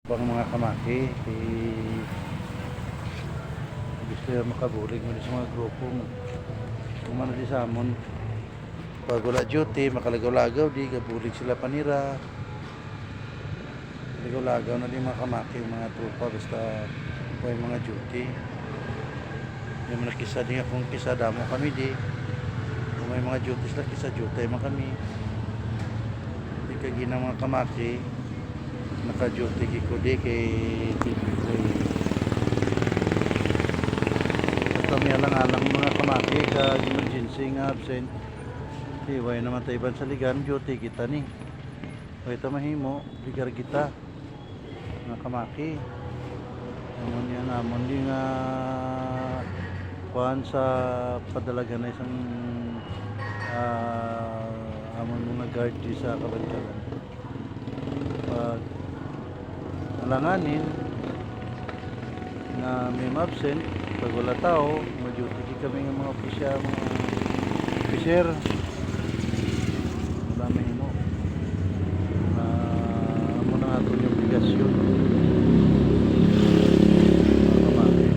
Bang mga kamaki, gusto yung makabulig mo sa mga grupo mo. Kumano di sa amon, pag wala duty, makalagaw-lagaw di, kabulig sila panira. Lagaw-lagaw na di mga kamaki, mga trupa, basta po yung mga duty. Yung mga kisa di nga kung kisa damo kami di. Kung may mga duty sila, kisa duty man kami. Di kagina mga kamaki, naka-duty ko di kay TV3. Kami alang-alang mga kamaki kag emergency nga absent. Iway naman tayo ban sa ligan, duty kita ni. O ito mahimo, ligar kita. Mga kamaki. Amon yan, amon di nga kuhan sa padalagan na isang amon mga guard di sa kabantagan. Pag alanganin na may absent, pag wala tao, mag-duty kami ng mga official, mga officer. Wala may mo. Amo na nga ito yung obligasyon. Mga kamaki.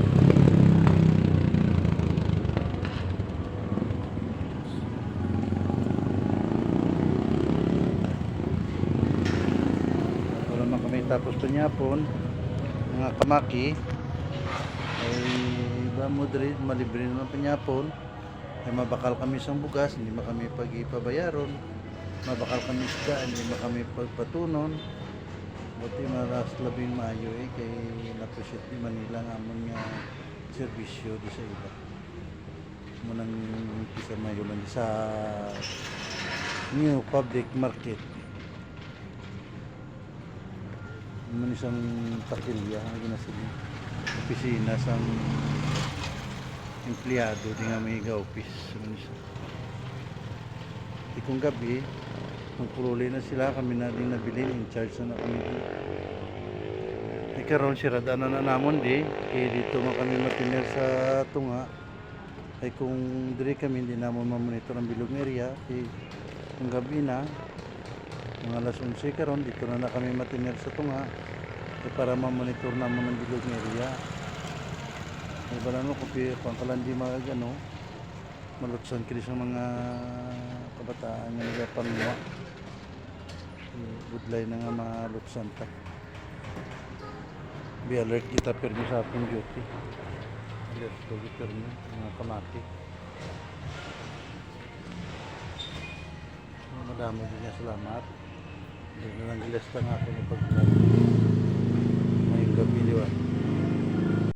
Wala man kami tapos panyapon, mga kamaki. Ay iba mo diri malibre naman panyapon ay mabakal kami sa bugas, hindi man kami pagipabayaron, mabakal kami isda, hindi man kami pagpatunon. Buti maras labing maayo kay na-appreciate ni Manila nga amon nga serbisyo di sa iba mo nang kisa mayo lang sa new public market mo isang takilya nga ginasili opisina sang empleyado di nga may office di kung gabi magpululi na sila kami na din nabili in charge na kami karon sirada na namon di kaya dito man kami matiner sa tunga ay kung diri kami hindi namon mamonitor ang bilog area kung gabi na mga alas 11 karon dito na kami matiner sa tunga para mamonitor naman ang bilog area. Ay bala no kung pangkalandi magano malutsan kini sa mga kabataan nga nagapangwa budlay na nga malutsan ta. Be alert kita permi sa atong duty. Alert ko permi mga kamaki. Madamo din niya salamat. Hindi na lang gilas lang ako ng pag-vlog. Ngayong gabi, di ba?